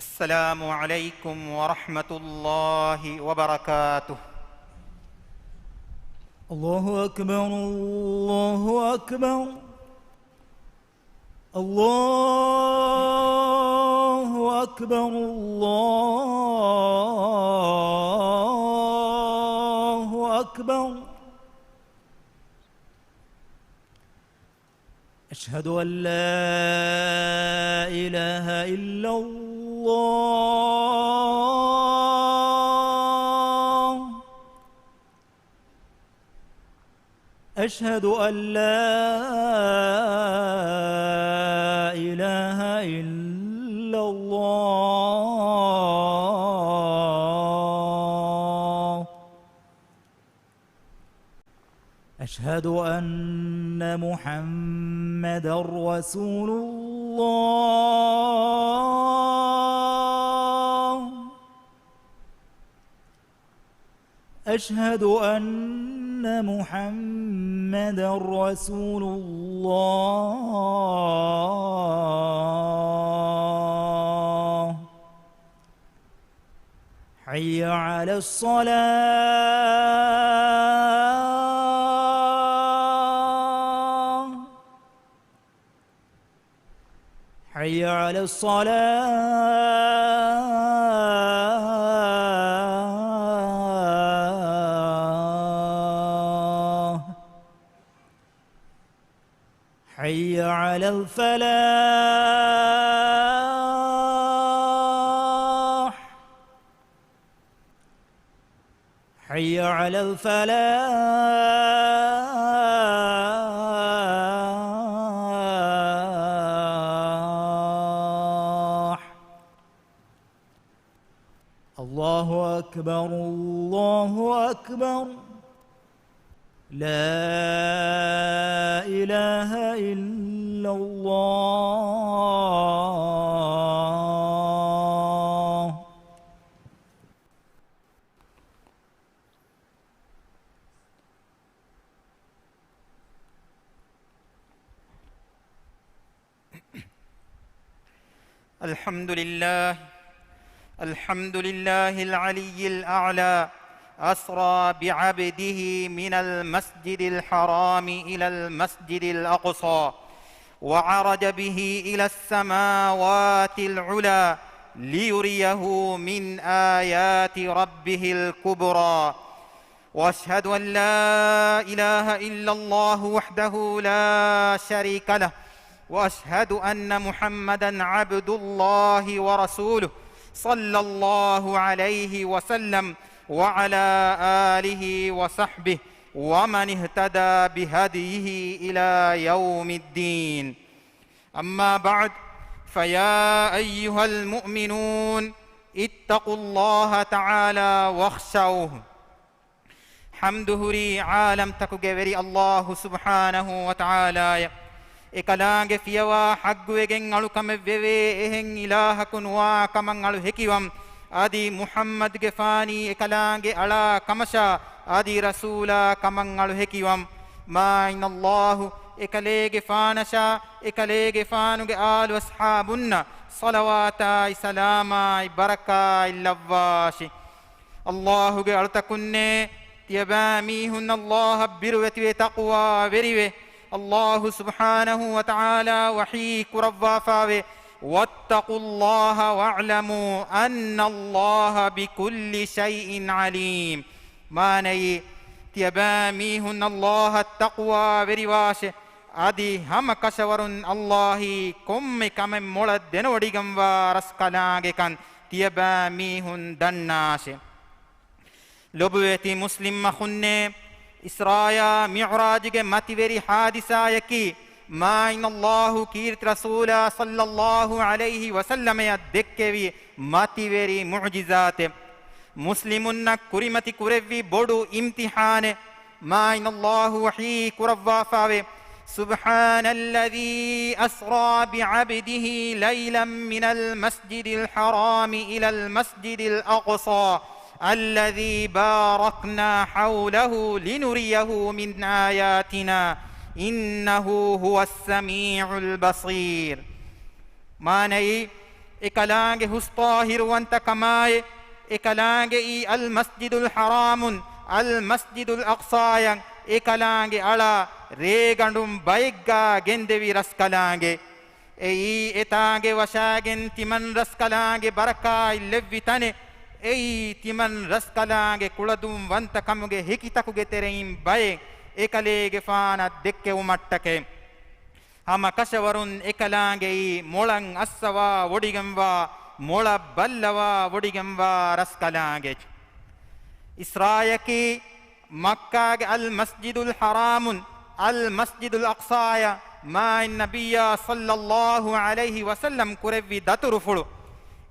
السلام عليكم ورحمة الله وبركاته. الله أكبر الله أكبر الله أكبر الله أكبر. أشهد أن لا إله إلا الله. أشهد أن لا إله إلا الله. أشهد أن محمدًا رسول الله. أشهد أن محمدًا رسول الله. حي على الصلاة. حي على الصلاة. حي على الفلاح. حي على الفلاح. الله أكبر الله أكبر. لا إله إلا الله. الحمد لله الحمد لله العلي الأعلى أسرى بعبده من المسجد الحرام إلى المسجد الأقصى وعرج به إلى السماوات العلى ليريه من آيات ربه الكبرى. وأشهد أن لا إله إلا الله وحده لا شريك له وأشهد أن محمدًا عبد الله ورسوله صلى الله عليه وسلم وعلى آله وصحبه ومن اهتدى بهديه إلى يوم الدين. أما بعد فيا أيها المؤمنون اتقوا الله تعالى واخشوه. حمده عالم تكوغيري الله سبحانه وتعالى එකලාගේ ෆියවා හග්ගුවගෙන් අලුකම වෙවේ එහෙන් ඉලාහකුන් වා කමන් අලු හෙකිවම් ආදී මුහම්මද්ගේ ෆානී එකලාගේ අලා කමෂා ආදී රසූලා කමන් අලු හෙකිවම් මා ඉන්නල්ලාහු එකලේගේ ෆානෂා එකලේගේ ෆානුගේ ආලු අස්හාබුන්න සලවාතයි සලාමයි බරකායි ලව්වාෂි. අල්ලාහුගේ අල්තකුන්නේ තියබාමි හුන්න අල්ලාහ බිරුවතිවේ තක්වා වෙරිවේ الله سبحانه وتعالى وحيك رفافاوي واتقوا الله واعلموا أن الله بكل شيء عليم. ما ني تيباميهن الله التقوى برواش أدي هم كشورن الله كم كم مولد دنوديغم ورسكلاغ كان تيباميهن دناش. لبوتي مسلم مخنّي إسرايا معراج ماتيوري حادثة يكي ما إن الله كيرت رسولا صلى الله عليه وسلم يدكوي ماتيوري معجزات مسلمون كريمتي كريوي بودو امتحان ما إن الله وحي كرفافاوي سبحان الذي أسرى بعبده ليلا من المسجد الحرام إلى المسجد الأقصى الذي باركنا حوله لنريه من آياتنا إنه هو السميع البصير. ما نهي ekalaange hustahirwanta kamaye ekalaange i al masjidul haramun al masjidul aqsayan ekalaange ala reegandum baigga gendevi raskalaange ei etaange washagen timan raskalaange baraka illevitane ei timan raskalaange kuladum wanta kamuge hekitakuge terein baye ekaleege faana dekke umattake hama kashawarun ekalaange i molan assawa wodigamwa mola ballawa wodigamwa raskalaange israyaki makkage al masjidul haramun al masjidul aqsaya ma nabiyya sallallahu alayhi wasallam kurevvi daturufulu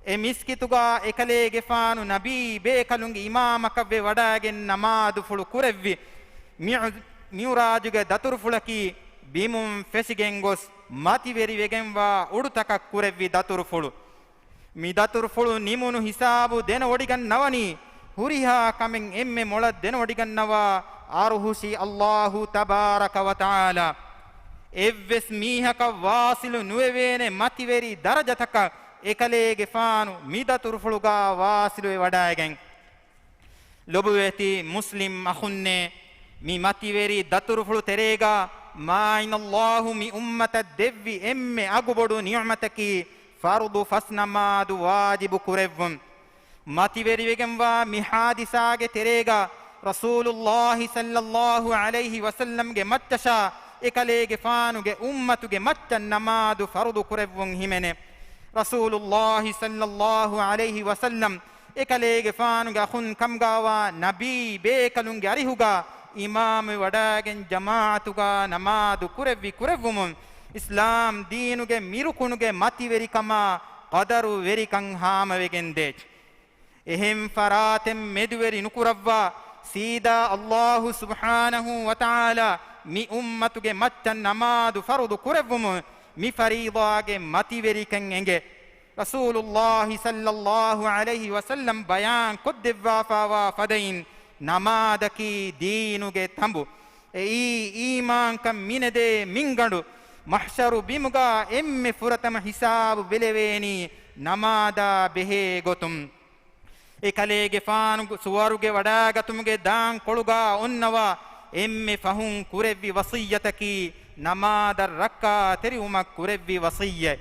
e miskituga ekalege faanu nabi bekalunge imamakave wadagen namadu fulu kurevvi miurajuge daturufulaki bimum fesigengos mativeri vegenwa udutaka kurevvi daturufulu mi daturufulu nimunu hisabu dena odigan nawani huriha kamen emme mola dena odigan nawa aruhusi Allahu tabaraka wa taala evves mihaka wasilu nuevene mativeri darajataka ekalege faanu midaturfuluga wasilu e wadagen lobuweti muslim akhunne mi mativeri daturfulu terega ma inallahu mi ummata devvi emme agubodu ni'mataki fardu fasnamadu wajibu kurevvum mativeri vegemwa mi hadisage terega rasulullah sallallahu alayhi wasallam ge mattasha ekalege faanuge ummatuge mattan namadu fardu kurevvun himene rasulullah sallallahu alayhi wasallam ekalege faanuge akhun kamgawa nabi bekalunge arihuga imam wadagen jamaatuga namadu kurevvi kurevvum islam deenuge mirukunuge mativeri kama qadaru verikan haama wegende ehem faratem meduveri nukuravva sida Allah subhanahu wa ta'ala mi ummatuge mattan namadu fardu kurevvum mi faridage mativeriken enge rasulullah sallallahu alayhi wasallam bayan koddevva fawa fadain namadaki deenuge tambu ei iman kam minede mingandu mahsharu bimuga emme furatama hisab beleveni namada behe gotum ekalege faanu suwaruge wadagatumge daan koluga onnawa emme fahun kurevvi wasiyataki namada rakka teriumak kurevvi wasiyya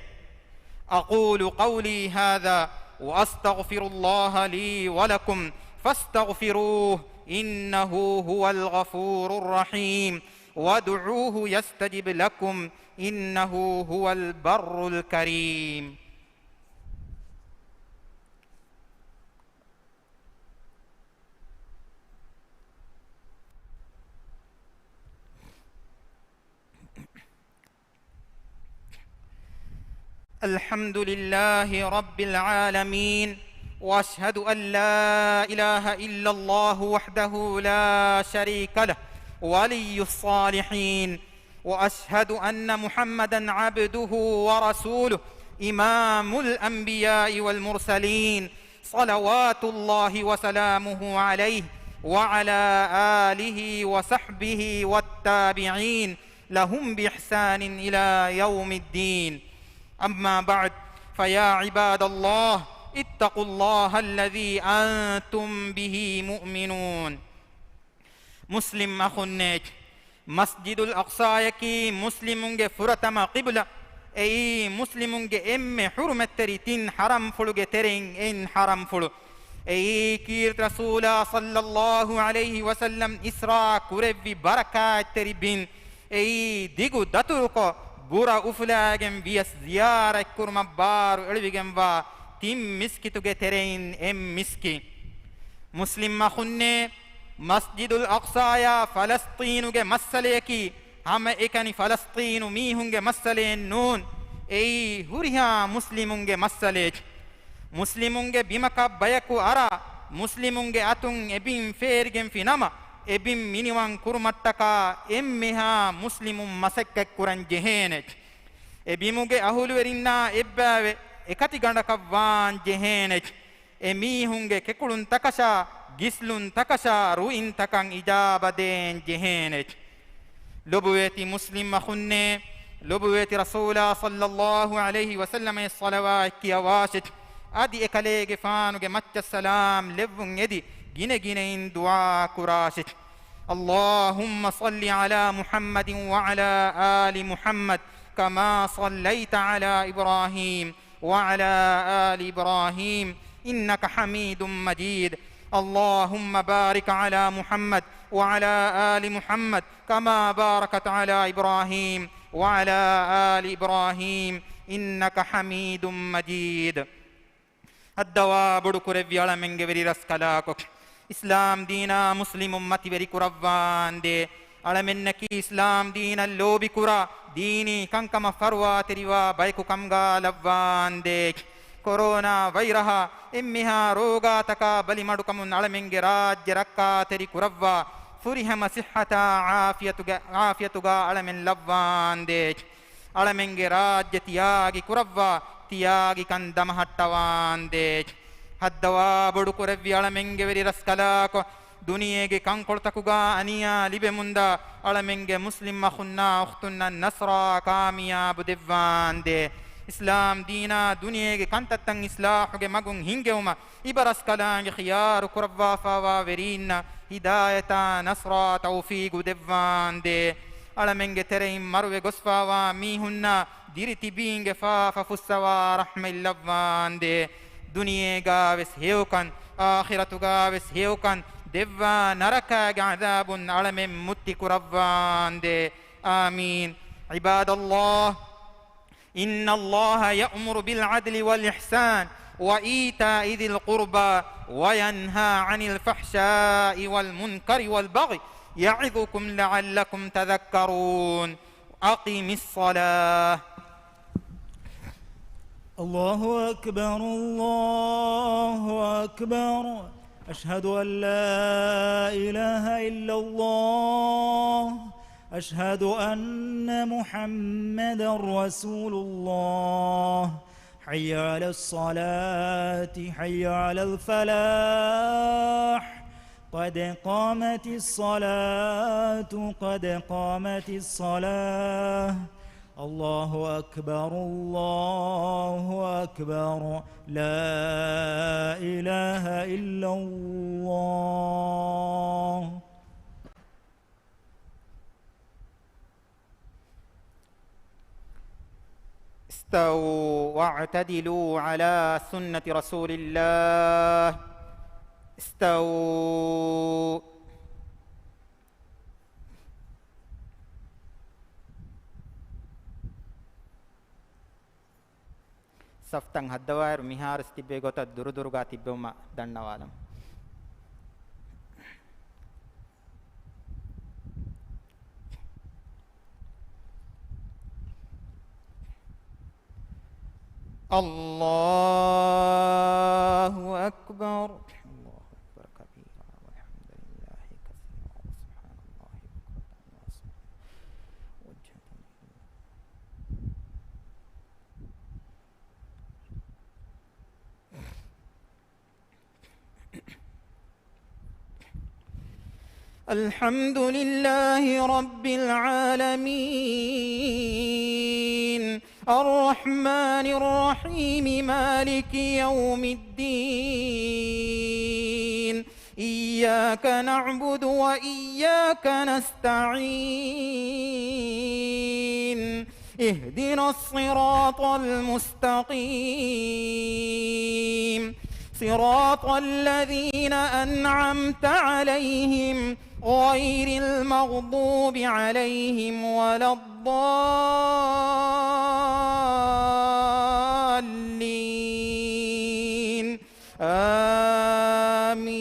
aqulu qawli hadha wa astaghfirullaha li wa lakum fastaghfiruhu innahu huwal ghafurur rahim wad'uuhu yastajib lakum innahu huwal barrul karim الحمد لله رب العالمين واشهد ان لا اله الا الله وحده لا شريك له ولي الصالحين واشهد ان محمدا عبده ورسوله امام الانبياء والمرسلين صلوات الله وسلامه عليه وعلى اله وصحبه والتابعين لهم باحسان الى يوم الدين أما بعد فيا عباد الله اتقوا الله الذي أنتم به مؤمنون مسلم أخنك مسجد الأقصى يكي مسلمون فرتما قبلة أي مسلمون إم حرمة تريتين حرم فلو ترين إن حرم فلو أي كيرت رسول صلى الله عليه وسلم إسراء كربي بركات تربين أي ديغو دتركو bura ufulagen bias ziyarak kurma baru elvigen va tim miskituge terein em miski muslim makhunne masjidul aqsa ya falastinuge masaleki hama ekani falastinu mihunge masalen nun ei huriha muslimunge masalek muslimunge bimaka bayaku ara muslimunge atun ebin fergen finama ebim miniwan kurmattaka emmeha muslimun masakkak kuran jehenet ebimuge ahulu werinna ebbave ekati gandaka waan jehenet emihunge kekulun takasha gislun takasha ruin takan ijabaden jehenet lobuweti muslim makhunne لبويت رسولا صلى الله عليه وسلم الصلوات كي واشت أدي إكاليغ فانوغ مچ السلام لبن يدي جين جينين دعاء كراشت اللهم صل على محمد وعلى آل محمد كما صليت على إبراهيم وعلى آل إبراهيم إنك حميد مجيد اللهم بارك على محمد وعلى آل محمد كما باركت على إبراهيم وعلى آل إبراهيم إنك حميد مجيد الدواء بدكور فيالا منغ وري رسكلاكو إسلام دينا مسلم أمتي وري كرفان دي على منك إسلام دينا اللوبي كرا ديني كنكما فروا تريوا بايكو كمغا لفان دي كورونا ويرها إمها روغا تكا بلي مدكم على منغ راج ركا تري كرفا فرهم صحة عافيتغا على من لفان دي على منغ راج تياغي كرفا تياغي كندم هتوان دي هدوا بدكور فيالا منغ وري رسكلاكو دنياගේ කංකොල්තකුගා අනියා ලිබෙමුන්දා අලමෙන්ගේ මුස්ලිම් අඛුන්නා උඛ්තුන්නා නස්රා කාමියාබ් දෙව්වාන්දේ ඉස්ලාම් දීනා දුනියගේ කන්තත්තන් ඉස්ලාහුගේ මගුන් හිංගෙවුම ඉබරස් කලාගේ ඛියාරු කුරවාෆාවා වෙරින්නා හිදායතා නස්රා තෞෆීගු දෙව්වාන්දේ අලමෙන්ගේ තෙරෙයින් මරුවේ ගොස්ෆාවා මීහුන්නා දිරිති බීන්ගේ ෆාෆා ෆුස්සවා රහ්මෙල්ලව්වාන්දේ දුනියේගා වෙස් හේවකන් ආඛිරතුගා වෙස් හේවකන් دوا نركا عذاب على من متك ربان دي آمين عباد الله إن الله يأمر بالعدل والإحسان وإيتاء ذي القربى وينهى عن الفحشاء والمنكر والبغي يعظكم لعلكم تذكرون أقم الصلاة الله أكبر الله أكبر أشهد أن لا إله إلا الله أشهد أن محمدا رسول الله حي على الصلاة حي على الفلاح قد قامت الصلاة قد قامت الصلاة الله أكبر الله أكبر لا إله إلا الله استووا واعتدلوا على سنة رسول الله استووا සෆ්තන් හද්දවායරු මිහාරස් තිබ්බේ ගොත දුරු දුරුගා තිබ්බෙම දන්නවාලම් අල්ලාහු අක්බර් الحمد لله رب العالمين الرحمن الرحيم مالك يوم الدين إياك نعبد وإياك نستعين اهدنا الصراط المستقيم صراط الذين أنعمت عليهم غير المغضوب عليهم ولا الضالين آمين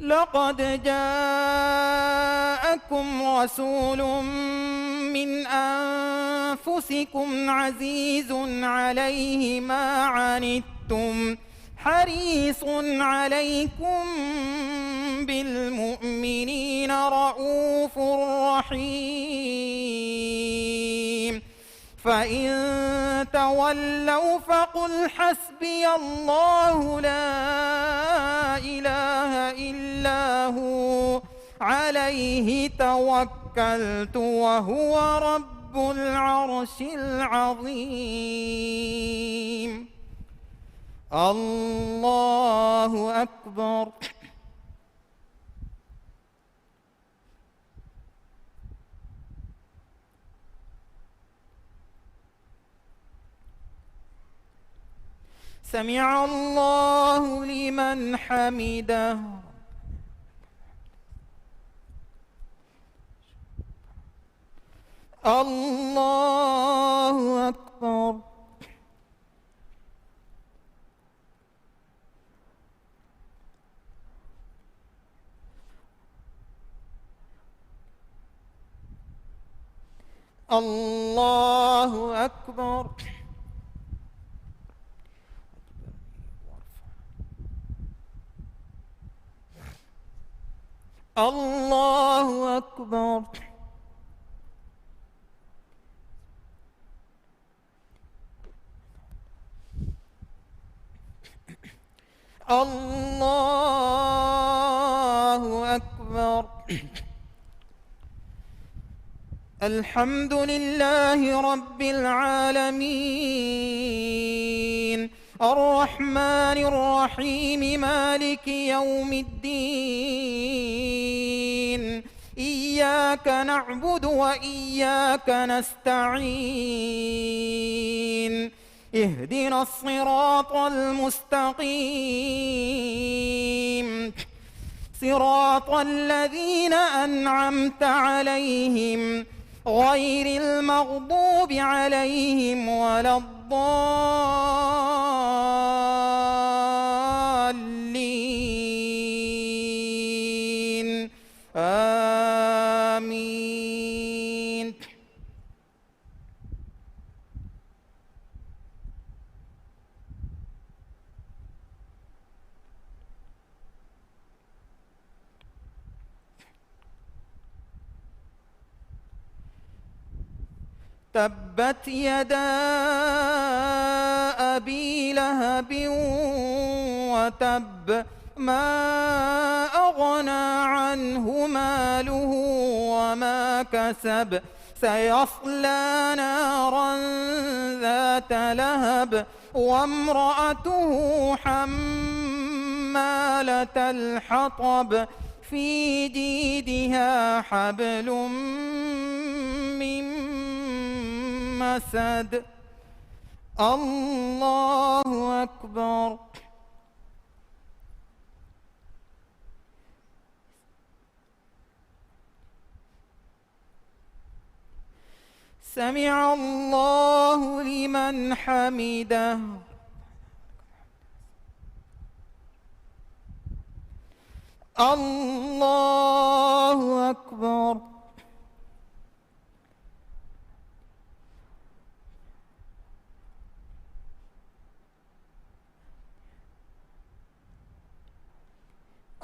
لقد جاءكم رسول من أنفسكم عزيز عليه ما عنتم حريص عليكم بالمؤمنين رؤوف رحيم فإن تولوا فقل حسبي الله لا إله إلا هو عليه توكلت وهو رب العرش العظيم. الله أكبر. سمع الله لمن حمده. الله أكبر. الله أكبر. الله أكبر. الله أكبر. الحمد لله رب العالمين الرحمن الرحيم مالك يوم الدين إياك نعبد وإياك نستعين اهدنا الصراط المستقيم صراط الذين أنعمت عليهم غير المغضوب عليهم ولا الضالين آمين. تبت يدا أبي لهب وتب ما أغنى عنه ماله وما كسب سيصلى نارا ذات لهب وامرأته حمالة الحطب في جيدها حبل من مسد. الله أكبر. سمع الله لمن حمده. الله أكبر.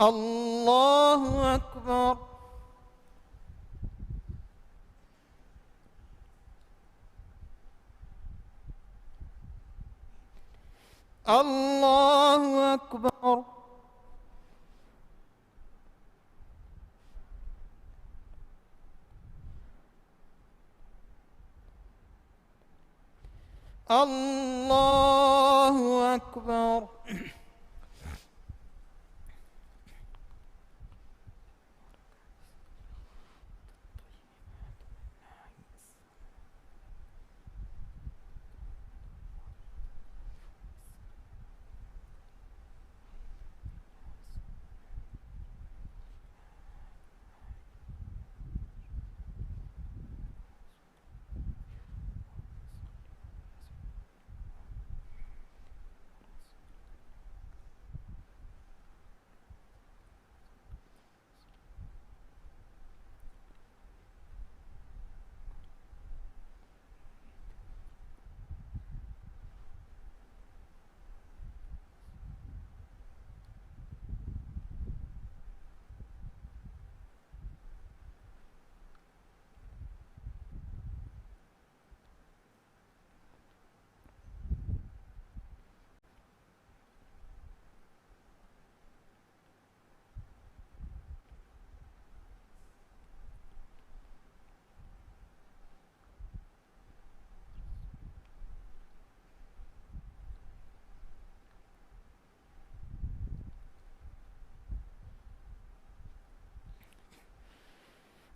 الله أكبر. الله أكبر. الله أكبر.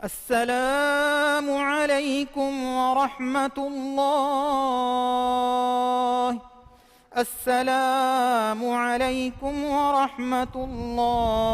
السلام عليكم ورحمة الله. السلام عليكم ورحمة الله.